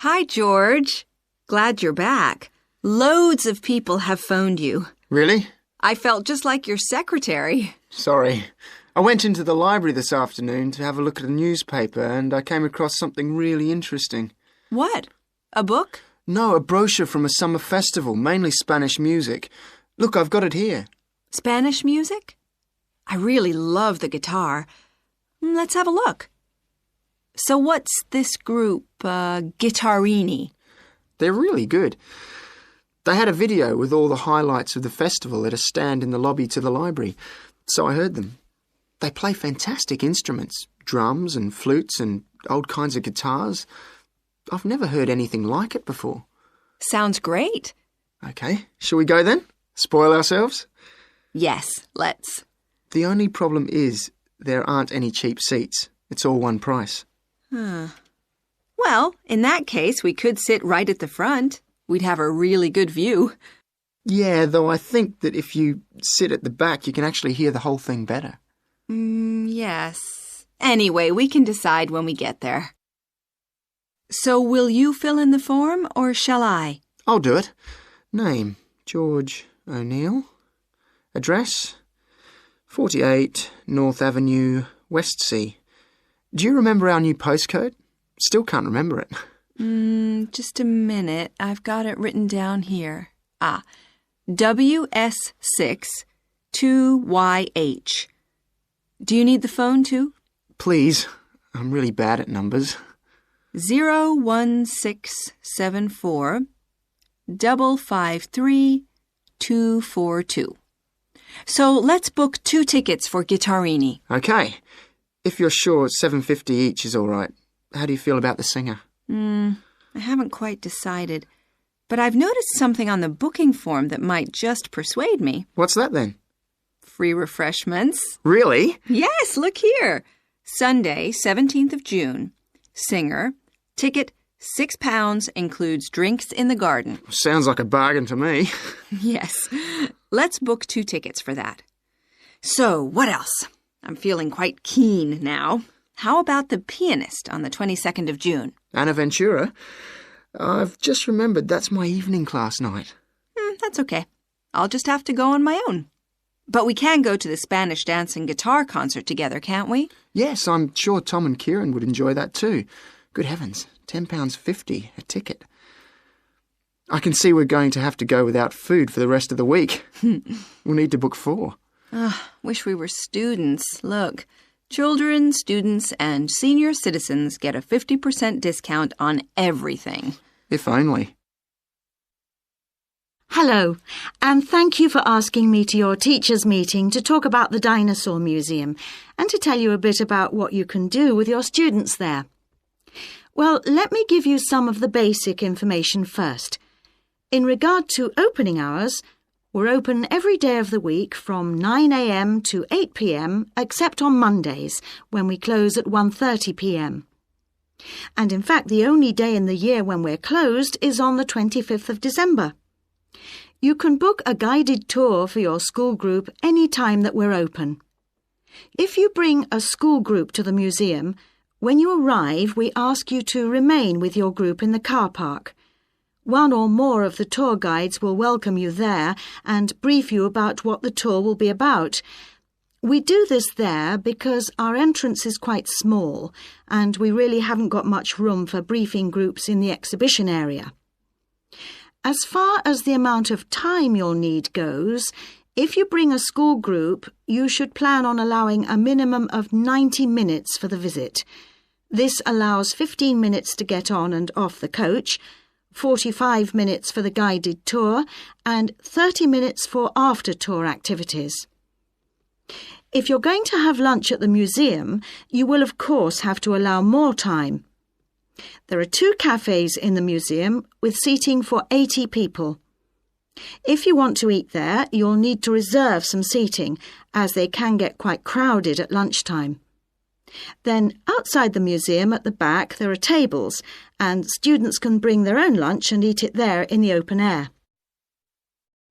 Hi, George. Glad you're back. Loads of people have phoned you. Really? I felt just like your secretary. Sorry. I went into the library this afternoon to have a look at a newspaper and I came across something really interesting. What? A book? No, a brochure from a summer festival, mainly Spanish music. Look, I've got it here. Spanish music? I really love the guitar. Let's have a look. So what's this group, Guittarini? They're really good. They had a video with all the highlights of the festival at a stand in the lobby to the library, so I heard them. They play fantastic instruments, drums and flutes and old kinds of guitars. I've never heard anything like it before. Sounds great. OK, shall we go then? Spoil ourselves? Yes, let's. The only problem is there aren't any cheap seats. It's all one price. Well, in that case, we could sit right at the front. We'd have a really good view. Yeah, though I think that if you sit at the back, you can actually hear the whole thing better. Yes. Anyway, we can decide when we get there. So will you fill in the form, or shall I? I'll do it. Name, George O'Neill. Address, 48 North Avenue, Westsea. Do you remember our new postcode? Still can't remember it. Just a minute. I've got it written down here. WS6 2YH. Do you need the phone too? Please. I'm really bad at numbers. 01674 553 242. So let's book 2 tickets for Guittarini. OK. If you're sure $7.50 each is all right. How do you feel about the singer? I haven't quite decided. But I've noticed something on the booking form that might just persuade me. What's that then? Free refreshments. Really? Yes, look here. Sunday, 17th of June. Singer. Ticket, £6, includes drinks in the garden. Sounds like a bargain to me. Yes. Let's book 2 tickets for that. So, what else? I'm feeling quite keen now. How about the pianist on the 22nd of June? Anna Ventura? I've just remembered that's my evening class night. That's okay. I'll just have to go on my own. But we can go to the Spanish dance and guitar concert together, can't we? Yes, I'm sure Tom and Kieran would enjoy that too. Good heavens, £10.50 a ticket. I can see we're going to have to go without food for the rest of the week. We'll need to book 4. Wish we were students. Look, children, students, and senior citizens get a 50% discount on everything. If only. Hello, and thank you for asking me to your teachers' meeting to talk about the Dinosaur Museum and to tell you a bit about what you can do with your students there. Well, let me give you some of the basic information first. In regard to opening hours, we're open every day of the week from 9 a.m. to 8 p.m, except on Mondays, when we close at 1:30 p.m. And in fact, the only day in the year when we're closed is on the 25th of December. You can book a guided tour for your school group any time that we're open. If you bring a school group to the museum, when you arrive, we ask you to remain with your group in the car park. One or more of the tour guides will welcome you there and brief you about what the tour will be about. We do this there because our entrance is quite small and we really haven't got much room for briefing groups in the exhibition area. As far as the amount of time you'll need goes, if you bring a school group, you should plan on allowing a minimum of 90 minutes for the visit. This allows 15 minutes to get on and off the coach, 45 minutes for the guided tour, and 30 minutes for after-tour activities. If you're going to have lunch at the museum, you will of course have to allow more time. There are 2 cafes in the museum with seating for 80 people. If you want to eat there, you'll need to reserve some seating, as they can get quite crowded at lunchtime. Then, outside the museum at the back, there are tables, and students can bring their own lunch and eat it there in the open air.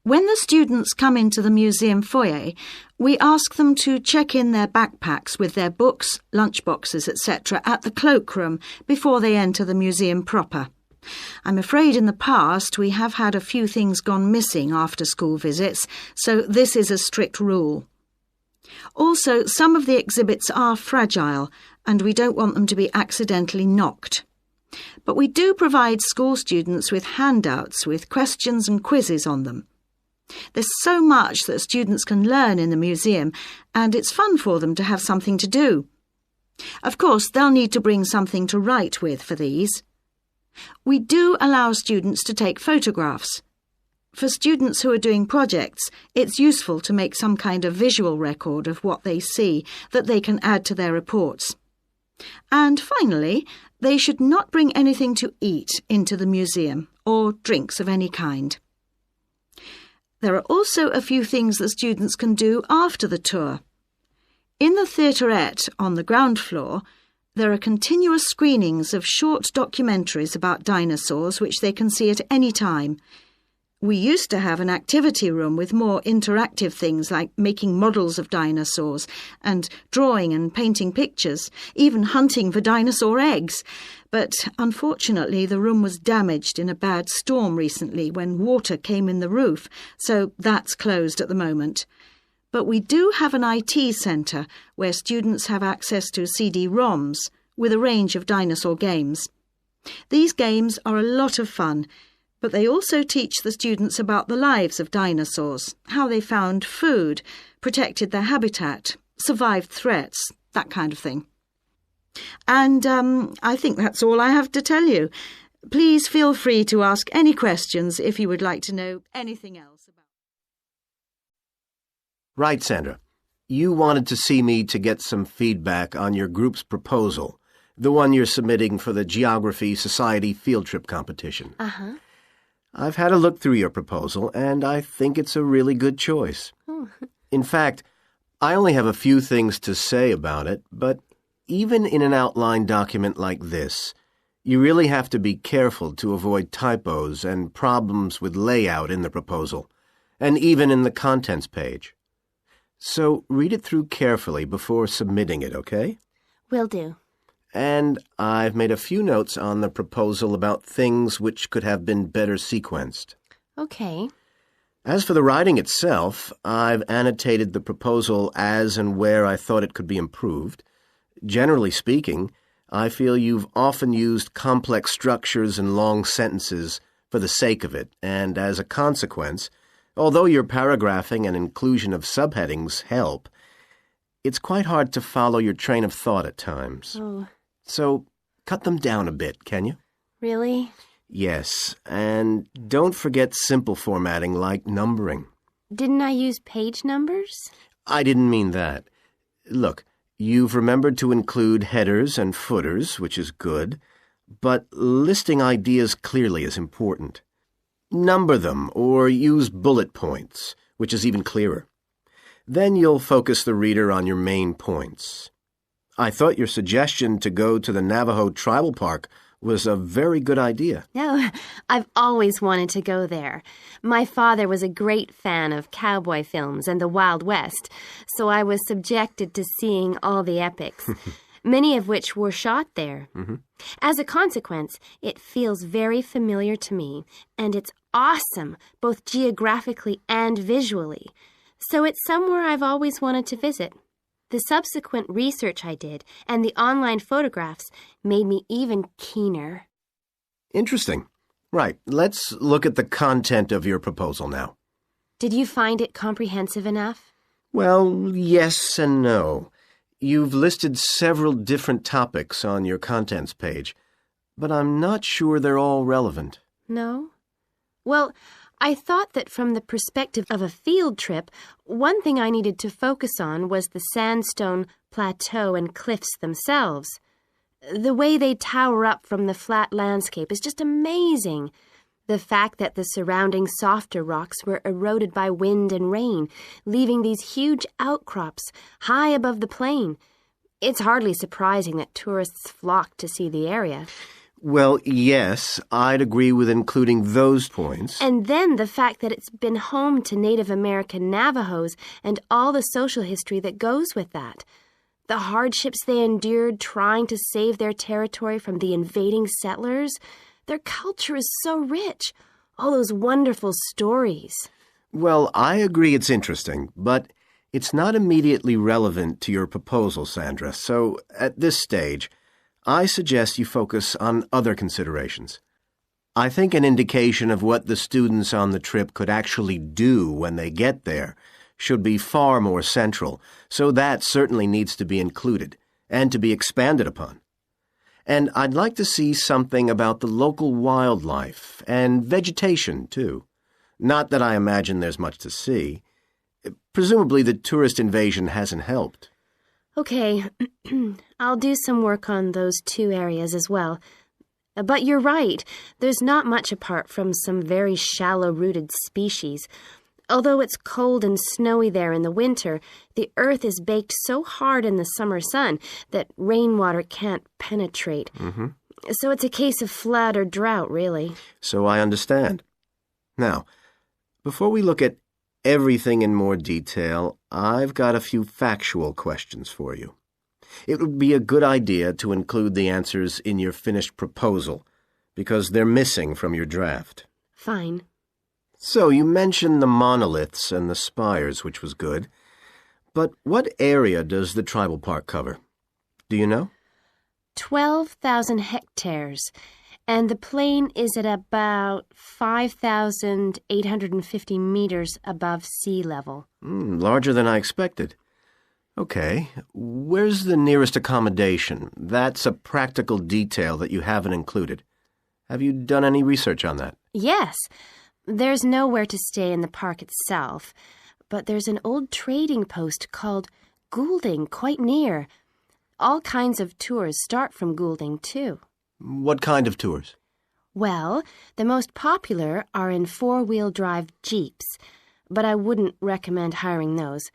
When the students come into the museum foyer, we ask them to check in their backpacks with their books, lunchboxes, etc. at the cloakroom before they enter the museum proper. I'm afraid in the past we have had a few things gone missing after school visits, so this is a strict rule. Also, some of the exhibits are fragile, and we don't want them to be accidentally knocked. But we do provide school students with handouts with questions and quizzes on them. There's so much that students can learn in the museum, and it's fun for them to have something to do. Of course, they'll need to bring something to write with for these. We do allow students to take photographs. For students who are doing projects, it's useful to make some kind of visual record of what they see that they can add to their reports. And finally, they should not bring anything to eat into the museum, or drinks of any kind. There are also a few things that students can do after the tour. In the theaterette on the ground floor, there are continuous screenings of short documentaries about dinosaurs which they can see at any time. We used to have an activity room with more interactive things like making models of dinosaurs and drawing and painting pictures, even hunting for dinosaur eggs. But unfortunately, the room was damaged in a bad storm recently when water came in the roof, so that's closed at the moment. But we do have an IT centre where students have access to CD-ROMs with a range of dinosaur games. These games are a lot of fun, but they also teach the students about the lives of dinosaurs, how they found food, protected their habitat, survived threats, that kind of thing. And I think that's all I have to tell you. Please feel free to ask any questions if you would like to know anything else about. Right, Sandra. You wanted to see me to get some feedback on your group's proposal, the one you're submitting for the Geography Society field trip competition. Uh-huh. I've had a look through your proposal, and I think it's a really good choice. Oh. In fact, I only have a few things to say about it, but even in an outline document like this, you really have to be careful to avoid typos and problems with layout in the proposal, and even in the contents page. So read it through carefully before submitting it, okay? Will do. And I've made a few notes on the proposal about things which could have been better sequenced. Okay. As for the writing itself, I've annotated the proposal as and where I thought it could be improved. Generally speaking, I feel you've often used complex structures and long sentences for the sake of it, and as a consequence, although your paragraphing and inclusion of subheadings help, it's quite hard to follow your train of thought at times. Oh. So cut them down a bit, can you? Really? Yes, and don't forget simple formatting like numbering. Didn't I use page numbers? I didn't mean that. Look, you've remembered to include headers and footers, which is good, but listing ideas clearly is important. Number them or use bullet points, which is even clearer. Then you'll focus the reader on your main points. I thought your suggestion to go to the Navajo Tribal Park was a very good idea. No, I've always wanted to go there. My father was a great fan of cowboy films and the Wild West, so I was subjected to seeing all the epics, many of which were shot there. Mm-hmm. As a consequence, it feels very familiar to me, and it's awesome, both geographically and visually. So it's somewhere I've always wanted to visit. The subsequent research I did and the online photographs made me even keener. Interesting. Right, let's look at the content of your proposal now. Did you find it comprehensive enough? Well, yes and no. You've listed several different topics on your contents page, but I'm not sure they're all relevant. No? Well, I thought that from the perspective of a field trip, one thing I needed to focus on was the sandstone plateau and cliffs themselves. The way they tower up from the flat landscape is just amazing. The fact that the surrounding softer rocks were eroded by wind and rain, leaving these huge outcrops high above the plain. It's hardly surprising that tourists flock to see the area. Well, yes, I'd agree with including those points. And then the fact that it's been home to Native American Navajos and all the social history that goes with that. The hardships they endured trying to save their territory from the invading settlers, Their culture is so rich. All those wonderful stories. Well, I agree it's interesting, but it's not immediately relevant to your proposal, Sandra, so at this stage, I suggest you focus on other considerations. I think an indication of what the students on the trip could actually do when they get there should be far more central, so that certainly needs to be included and to be expanded upon. And I'd like to see something about the local wildlife and vegetation, too. Not that I imagine there's much to see. Presumably the tourist invasion hasn't helped. Okay, I'll do some work on those two areas as well. But you're right, there's not much apart from some very shallow-rooted species. Although it's cold and snowy there in the winter, the earth is baked so hard in the summer sun that rainwater can't penetrate. So it's a case of flood or drought, really. So I understand. Now, before we look at everything in more detail, I've got a few factual questions for you. It would be a good idea to include the answers in your finished proposal, because they're missing from your draft. Fine. So you mentioned the monoliths and the spires, which was good. But what area does the tribal park cover? Do you know? 12,000 hectares, and the plain is at about 5,850 meters above sea level. Larger than I expected. Okay, where's the nearest accommodation? That's a practical detail that you haven't included. Have you done any research on that? Yes. There's nowhere to stay in the park itself, but there's an old trading post called Goulding quite near. All kinds of tours start from Goulding, too. What kind of tours? Well, the most popular are in four-wheel drive Jeeps, but I wouldn't recommend hiring those.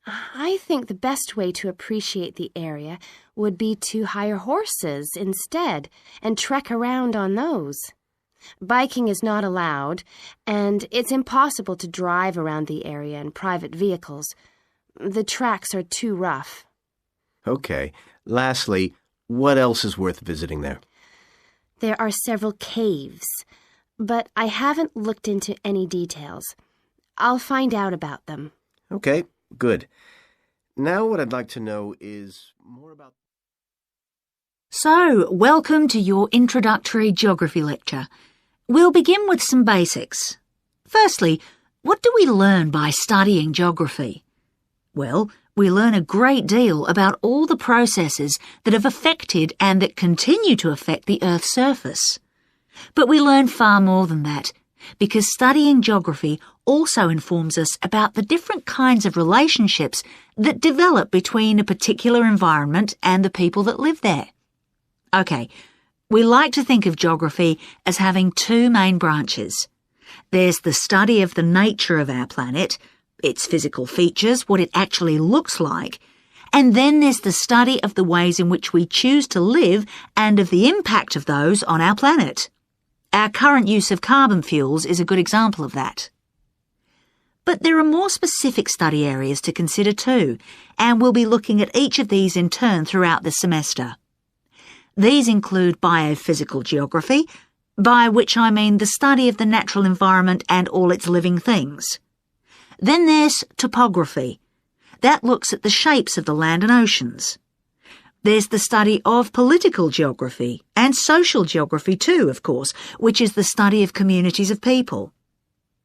I think the best way to appreciate the area would be to hire horses instead and trek around on those. Biking is not allowed, and it's impossible to drive around the area in private vehicles. The tracks are too rough. Okay. Lastly, what else is worth visiting there? There are several caves, but I haven't looked into any details. I'll find out about them. Okay, good. Now what I'd like to know is more about... So, welcome to your introductory geography lecture. We'll begin with some basics. Firstly, what do we learn by studying geography? Well, we learn a great deal about all the processes that have affected and that continue to affect the Earth's surface. But we learn far more than that, because studying geography also informs us about the different kinds of relationships that develop between a particular environment and the people that live there. Okay, we like to think of geography as having two main branches. There's the study of the nature of our planet, its physical features, what it actually looks like, and then there's the study of the ways in which we choose to live and of the impact of those on our planet. Our current use of carbon fuels is a good example of that. But there are more specific study areas to consider too, and we'll be looking at each of these in turn throughout this semester. These include biophysical geography, by which I mean the study of the natural environment and all its living things. Then there's topography. That looks at the shapes of the land and oceans. There's the study of political geography, and social geography too, of course, which is the study of communities of people.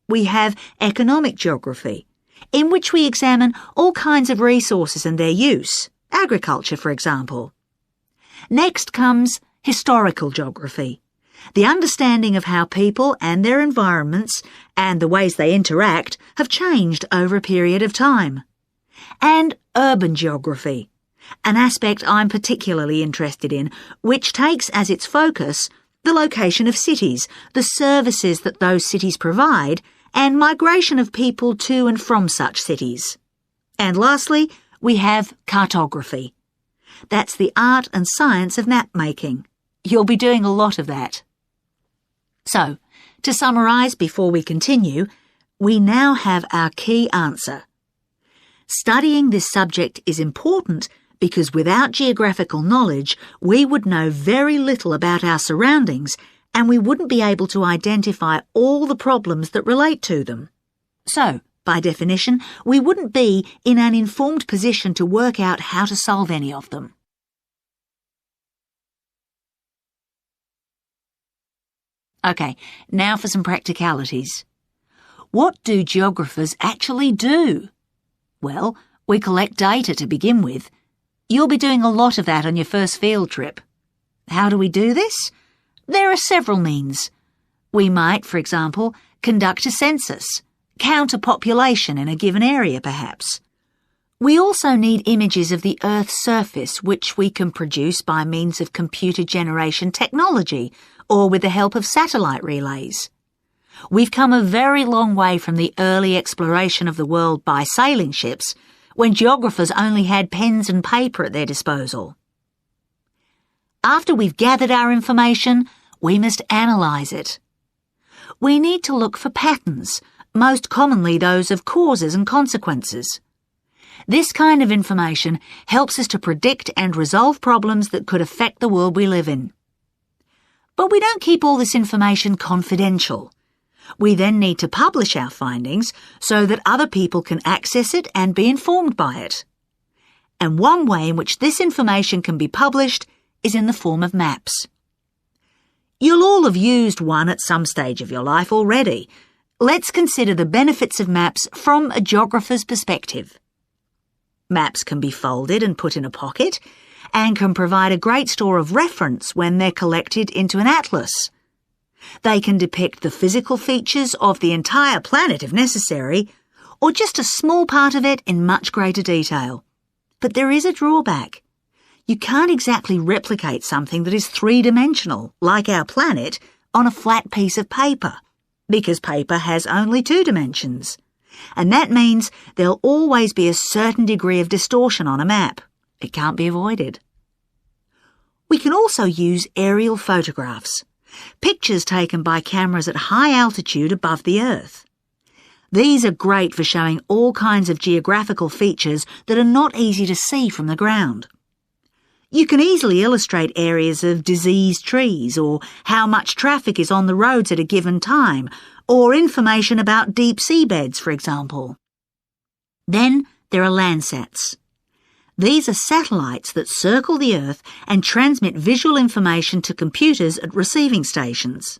We have economic geography, in which we examine all kinds of resources and their use, agriculture, for example. Next comes historical geography, the understanding of how people and their environments and the ways they interact have changed over a period of time. And urban geography, an aspect I'm particularly interested in, which takes as its focus the location of cities, the services that those cities provide, and migration of people to and from such cities. And lastly, we have cartography. That's the art and science of map-making. You'll be doing a lot of that. So, to summarise before we continue, we now have our key answer. Studying this subject is important because without geographical knowledge, we would know very little about our surroundings and we wouldn't be able to identify all the problems that relate to them. So, by definition, we wouldn't be in an informed position to work out how to solve any of them. OK, now for some practicalities. What do geographers actually do? Well, we collect data to begin with. You'll be doing a lot of that on your first field trip. How do we do this? There are several means. We might, for example, conduct a census, count a population in a given area perhaps. We also need images of the Earth's surface which we can produce by means of computer generation technology or with the help of satellite relays. We've come a very long way from the early exploration of the world by sailing ships, when geographers only had pens and paper at their disposal. After we've gathered our information, we must analyse it. We need to look for patterns, most commonly those of causes and consequences. This kind of information helps us to predict and resolve problems that could affect the world we live in. But we don't keep all this information confidential. We then need to publish our findings so that other people can access it and be informed by it. And one way in which this information can be published is in the form of maps. You'll all have used one at some stage of your life already. Let's consider the benefits of maps from a geographer's perspective. Maps can be folded and put in a pocket and can provide a great store of reference when they're collected into an atlas. They can depict the physical features of the entire planet if necessary, or just a small part of it in much greater detail. But there is a drawback. You can't exactly replicate something that is three-dimensional, like our planet, on a flat piece of paper, because paper has only 2 dimensions. And that means there'll always be a certain degree of distortion on a map. It can't be avoided. We can also use aerial photographs, pictures taken by cameras at high altitude above the Earth. These are great for showing all kinds of geographical features that are not easy to see from the ground. You can easily illustrate areas of diseased trees, or how much traffic is on the roads at a given time, or information about deep seabeds, for example. Then there are Landsats. These are satellites that circle the Earth and transmit visual information to computers at receiving stations.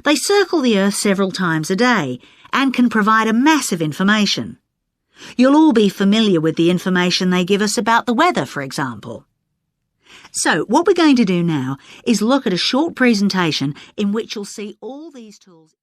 They circle the Earth several times a day and can provide a massive information. You'll all be familiar with the information they give us about the weather, for example. So, what we're going to do now is look at a short presentation in which you'll see all these tools.